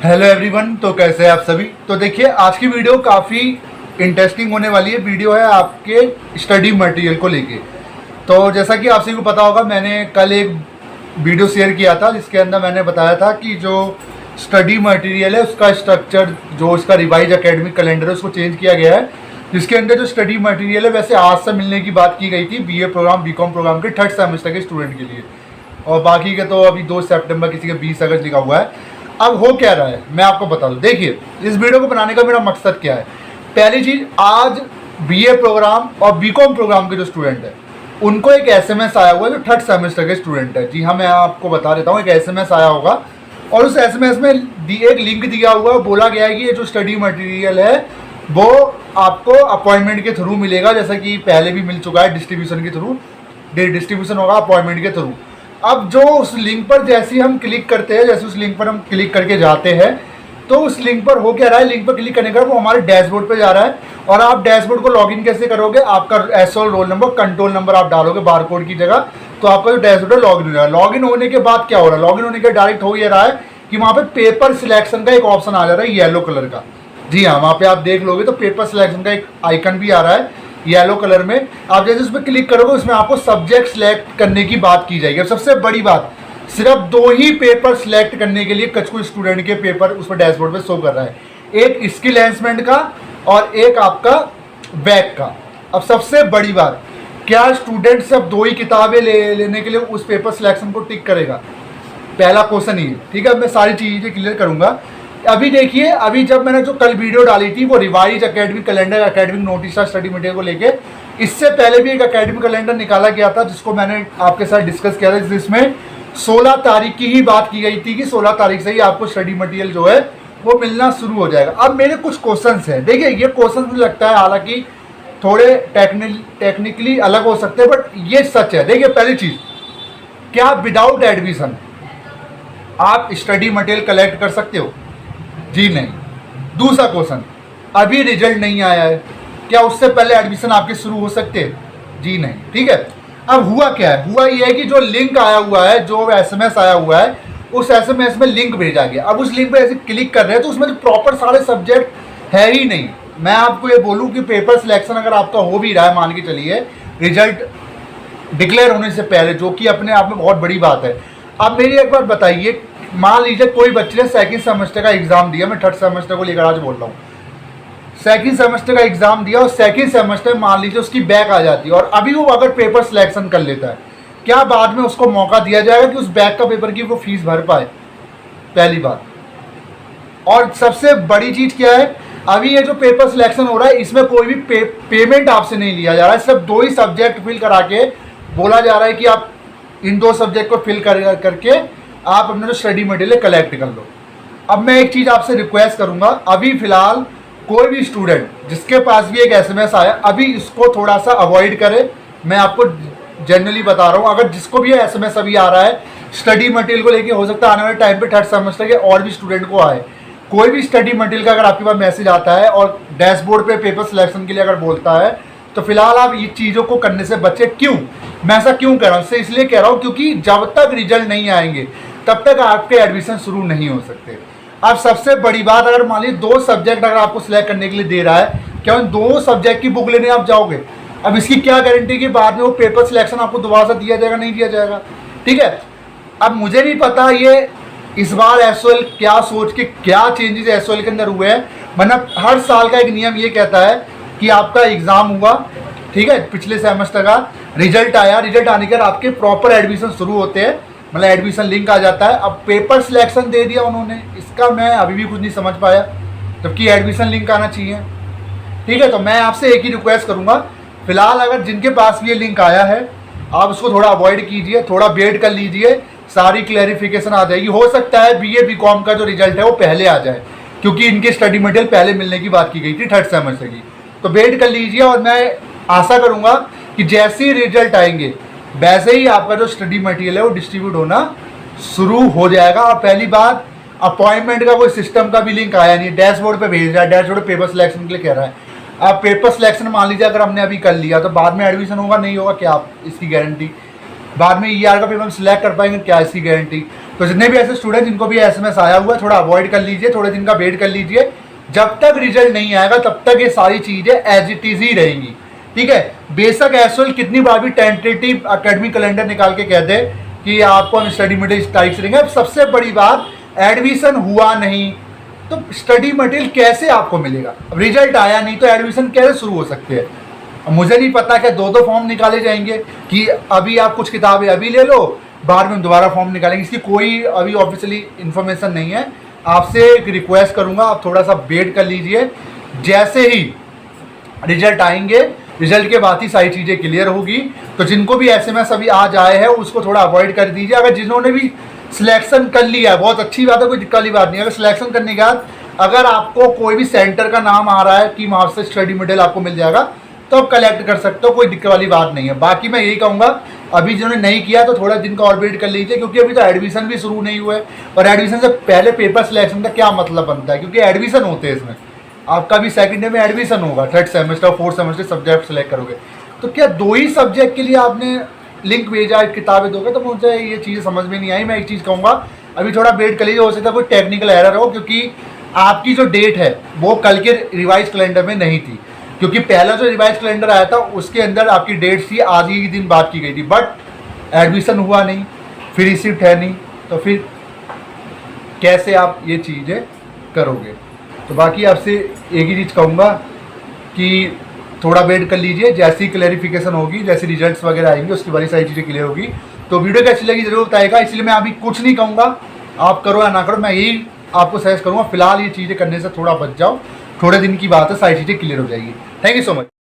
Hello everyone. तो कैसे हैं आप सभी। तो देखिए आज की वीडियो काफ़ी इंटरेस्टिंग होने वाली है। वीडियो है आपके स्टडी मटेरियल को लेके। तो जैसा कि आप सभी को पता होगा, मैंने कल एक वीडियो शेयर किया था जिसके अंदर मैंने बताया था कि जो स्टडी मटेरियल है उसका स्ट्रक्चर, जो उसका रिवाइज एकेडमिक कैलेंडर है, उसको चेंज किया गया है। जिसके अंदर जो स्टडी मटेरियल है वैसे आज से मिलने की बात की गई थी बीए प्रोग्राम, बीकॉम प्रोग्राम के थर्ड सेमेस्टर के स्टूडेंट के लिए, और बाकी के तो अभी 2 सितंबर, किसी के 20 अगस्त लिखा हुआ है। अब हो क्या रहा है मैं आपको बता दूं। देखिए इस वीडियो को बनाने का मेरा मकसद क्या है। पहली चीज, आज बीए प्रोग्राम और बीकॉम प्रोग्राम के जो स्टूडेंट है उनको एक एसएमएस आया हुआ है, जो थर्ड सेमेस्टर के स्टूडेंट है। जी हाँ, मैं आपको बता देता हूँ, एक एसएमएस आया होगा और उस एसएमएस में एक लिंक दिया हुआ है। बोला गया है कि ये जो स्टडी मटेरियल है वो आपको अपॉइंटमेंट के थ्रू मिलेगा, जैसा कि पहले भी मिल चुका है, डिस्ट्रीब्यूशन के थ्रू। डिस्ट्रीब्यूशन होगा अपॉइंटमेंट के थ्रू। अब जो उस लिंक पर जैसे ही हम क्लिक करते हैं, जैसे उस लिंक पर हम क्लिक करके जाते हैं, तो उस लिंक पर हो क्या रहा है, लिंक पर क्लिक करने का वो हमारे डैशबोर्ड पे जा रहा है। और आप डैशबोर्ड को लॉगिन कैसे करोगे, आपका SOL roll number, control number आप डालोगे बारकोड की जगह, तो आपका जो डैशबोर्ड है लॉगिन हो जाएगा। लॉगिन होने के बाद क्या हो रहा है, लॉगिन होने के डायरेक्ट हो ये रहा है कि वहाँ पे पेपर सिलेक्शन का एक ऑप्शन आ जा रहा है येलो कलर का। जी हाँ, वहाँ पे आप देख लोगे तो पेपर सिलेक्शन का एक आइकन भी आ रहा है येलो कलर में। आप जैसे उस पर क्लिक करोगे उसमें आपको सब्जेक्ट सिलेक्ट करने की बात की जाएगी। अब सबसे बड़ी बात, सिर्फ 2 ही पेपर सिलेक्ट करने के लिए कुछ स्टूडेंट के पेपर उस पर डैशबोर्ड पे शो कर रहा है, एक स्किल एनहांसमेंट का और एक आपका बैक का। अब सबसे बड़ी बात, क्या स्टूडेंट सिर्फ 2 ही किताबें लेने के लिए उस पेपर सिलेक्शन को टिक करेगा? पहला क्वेश्चन ही है। ठीक है, अब मैं सारी चीज़ें क्लियर करूंगा। अभी देखिए, अभी जब मैंने जो कल वीडियो डाली थी वो revise academic calendar, academic notice study material को लेके, इससे पहले भी एक एकेडमिक कैलेंडर निकाला गया था जिसको मैंने आपके साथ डिस्कस किया था, जिसमें 16 तारीख की ही बात की गई थी कि 16 तारीख से ही आपको स्टडी मटेरियल जो है वो मिलना शुरू हो जाएगा। अब मेरे कुछ क्वेश्चन हैं। देखिए ये क्वेश्चन मुझे लगता है हालांकि थोड़े टेक्निकली अलग हो सकते हैं, बट ये सच है। देखिए पहली चीज, क्या विदाउट एडमिशन आप स्टडी मटेरियल कलेक्ट कर सकते हो? जी नहीं। दूसरा क्वेश्चन, अभी रिजल्ट नहीं आया है, क्या उससे पहले एडमिशन आपके शुरू हो सकते हैं? जी नहीं। ठीक है, अब हुआ क्या है, हुआ ये है कि जो लिंक आया हुआ है, जो एसएमएस आया हुआ है, उस एसएमएस में लिंक भेजा गया। अब उस लिंक पे ऐसे क्लिक कर रहे हैं तो उसमें प्रॉपर सारे सब्जेक्ट है ही नहीं। मैं आपको ये बोलूँ कि पेपर सिलेक्शन अगर आपका हो भी रहा है, मान के चलिए रिजल्ट डिक्लेयर होने से पहले, जो कि अपने आप में बहुत बड़ी बात है। अब मेरी एक बात बताइए, मान लीजिए कोई बच्चे ने सेकंड सेमेस्टर का एग्जाम दिया, मैं थर्ड सेमेस्टर को लेकर आज बोल रहा हूँ, सेकंड सेमेस्टर का एग्जाम दिया और सेकंड सेमेस्टर मान लीजिए उसकी बैक आ जाती है और अभी वो अगर पेपर सिलेक्शन कर लेता है, क्या बाद में उसको मौका दिया जाएगा कि उस बैक का पेपर की वो फीस भर पाए? पहली बात। और सबसे बड़ी चीज क्या है, अभी ये जो पेपर सिलेक्शन हो रहा है इसमें कोई भी पेमेंट आपसे नहीं लिया जा रहा है। सिर्फ 2 ही सब्जेक्ट फिल करा के बोला जा रहा है कि आप इन 2 सब्जेक्ट को फिल करके आप अपना जो स्टडी मटेरियल कलेक्ट कर लो। अब मैं एक चीज़ आपसे रिक्वेस्ट करूंगा, अभी फिलहाल कोई भी स्टूडेंट जिसके पास भी एक एसएमएस आया, अभी इसको थोड़ा सा अवॉइड करे। मैं आपको जनरली बता रहा हूँ, अगर जिसको भी एसएमएस अभी आ रहा है स्टडी मटेरियल को लेके, हो सकता है आने वाले टाइम पे थर्ड सेमेस्टर के और भी स्टूडेंट को आए, कोई भी स्टडी मटेरियल का अगर आपके पास मैसेज आता है और डैशबोर्ड पे पेपर सिलेक्शन के लिए अगर बोलता है, तो फिलहाल आप ये चीज़ों को करने से बचे। क्यों मैं ऐसा क्यों कह रहा हूँ, इसलिए कह रहा हूँ क्योंकि जब तक रिजल्ट नहीं आएंगे तब तक आपके एडमिशन शुरू नहीं हो सकते। अब सबसे बड़ी बात, अगर मान लीजिए 2 सब्जेक्ट अगर आपको सिलेक्ट करने के लिए दे रहा है, क्या उन 2 सब्जेक्ट की बुक लेने आप जाओगे? अब इसकी क्या गारंटी कि बाद में वो पेपर सिलेक्शन आपको दोबारा से दिया जाएगा, नहीं दिया जाएगा? ठीक है, अब मुझे नहीं पता ये इस बार एसओएल क्या सोच के क्या चेंजेस एसओएल के अंदर हुए हैं। मतलब हर साल का एक नियम ये कहता है कि आपका एग्जाम हुआ, ठीक है, पिछले सेमेस्टर का रिजल्ट आया, रिजल्ट आने के बाद आपके प्रॉपर एडमिशन शुरू होते हैं, मतलब एडमिशन लिंक आ जाता है। अब पेपर सिलेक्शन दे दिया उन्होंने, इसका मैं अभी भी कुछ नहीं समझ पाया, जबकि एडमिशन लिंक आना चाहिए। ठीक है, तो मैं आपसे एक ही रिक्वेस्ट करूंगा, फिलहाल अगर जिनके पास भी ये लिंक आया है आप उसको थोड़ा अवॉइड कीजिए, थोड़ा वेट कर लीजिए, सारी क्लैरिफिकेशन आ जाएगी। हो सकता है बीए बीकॉम का जो रिजल्ट है वो पहले आ जाए, क्योंकि इनके स्टडी मटेरियल पहले मिलने की बात की गई थी थर्ड सेमेस्टर की। तो वेट कर लीजिए और मैं आशा करूंगा कि जैसे ही रिजल्ट आएंगे वैसे ही आपका जो स्टडी मटेरियल है वो डिस्ट्रीब्यूट होना शुरू हो जाएगा। और पहली बात, अपॉइंटमेंट का कोई सिस्टम का भी लिंक आया नहीं, डैशबोर्ड पे भेज रहा है, डैशबोर्ड पेपर सिलेक्शन के लिए कह रहा है। अब पेपर सिलेक्शन मान लीजिए अगर हमने अभी कर लिया तो बाद में एडमिशन होगा नहीं होगा, क्या आप इसकी गारंटी? बाद में ईआर का पेपर हम सिलेक्ट कर पाएंगे, क्या इसकी गारंटी? तो जितने भी ऐसे स्टूडेंट जिनको भी एसएमएस आया हुआ है थोड़ा अवॉइड कर लीजिए, थोड़े दिन का वेट कर लीजिए। जब तक रिजल्ट नहीं आएगा तब तक ये सारी चीजें एज इट इज ही रहेंगी, ठीक है। बेशक एसओएल कितनी बार भी टेंटेटिव एकेडमिक कैलेंडर निकाल के कह दे कि आपको हम स्टडी मटेरियल टाइप से देंगे। अब सबसे बड़ी बात, एडमिशन हुआ नहीं तो स्टडी मटेरियल कैसे आपको मिलेगा? अब रिजल्ट आया नहीं तो एडमिशन कैसे शुरू हो सकते हैं? अब मुझे नहीं पता कि दो फॉर्म निकाले जाएंगे कि अभी आप कुछ किताबें अभी ले लो, बाद में दोबारा फॉर्म निकालेंगे, इसकी कोई अभी ऑफिशियली इन्फॉर्मेशन नहीं है। आपसे एक रिक्वेस्ट करूंगा, आप थोड़ा सा वेट कर लीजिए। जैसे ही रिजल्ट आएंगे, रिजल्ट के बाद ही सारी चीज़ें क्लियर होगी। तो जिनको भी एसएमएस अभी आज आए हैं उसको थोड़ा अवॉइड कर दीजिए। अगर जिन्होंने भी सिलेक्शन कर लिया है बहुत अच्छी बात है, कोई दिक्कत वाली बात नहीं है। अगर सिलेक्शन करने के बाद अगर आपको कोई भी सेंटर का नाम आ रहा है कि वहाँ से स्टडी मटेरियल आपको मिल जाएगा तो आप कलेक्ट कर सकते हो, कोई दिक्कत वाली बात नहीं है। बाकी मैं यही कहूँगा, अभी जिन्होंने नहीं किया तो थोड़ा दिन का और वेट कर लीजिए, क्योंकि अभी तो एडमिशन भी शुरू नहीं हुआ है। और एडमिशन से पहले पेपर सिलेक्शन का क्या मतलब बनता है, क्योंकि एडमिशन होते हैं इसमें। आपका भी सेकंड ईयर में एडमिशन होगा, third semester fourth semester subject select करोगे, तो क्या 2 ही सब्जेक्ट के लिए आपने लिंक भेजा, किताबें दोगे? तो मुझे ये चीज़ समझ में नहीं आई। मैं एक चीज़ कहूँगा, अभी थोड़ा वेट कर लीजिए, हो सकता है कोई टेक्निकल एरर हो, क्योंकि आपकी जो डेट है वो कल के रिवाइज कैलेंडर में नहीं थी। क्योंकि पहला जो रिवाइज कैलेंडर आया था उसके अंदर आपकी डेट थी आज ही दिन बात की गई थी, बट एडमिशन हुआ नहीं, फिर रिसिप्ट है नहीं, तो फिर कैसे आप ये चीज़ें करोगे? तो बाकी आपसे एक ही चीज़ कहूँगा कि थोड़ा वेट कर लीजिए। जैसी क्लैरिफिकेशन होगी, जैसे रिजल्ट्स वगैरह आएंगे उसकी बारी सारी चीज़ें क्लियर होगी। तो वीडियो कैसी लगी जरूर बताएगा। इसलिए मैं अभी कुछ नहीं कहूँगा, आप करो या ना करो, मैं यही आपको सजेस्ट करूँगा फिलहाल ये चीज़ें करने से थोड़ा बच जाओ। थोड़े दिन की बात है, सारी चीज़ें क्लियर हो जाएगी। Thank you so much.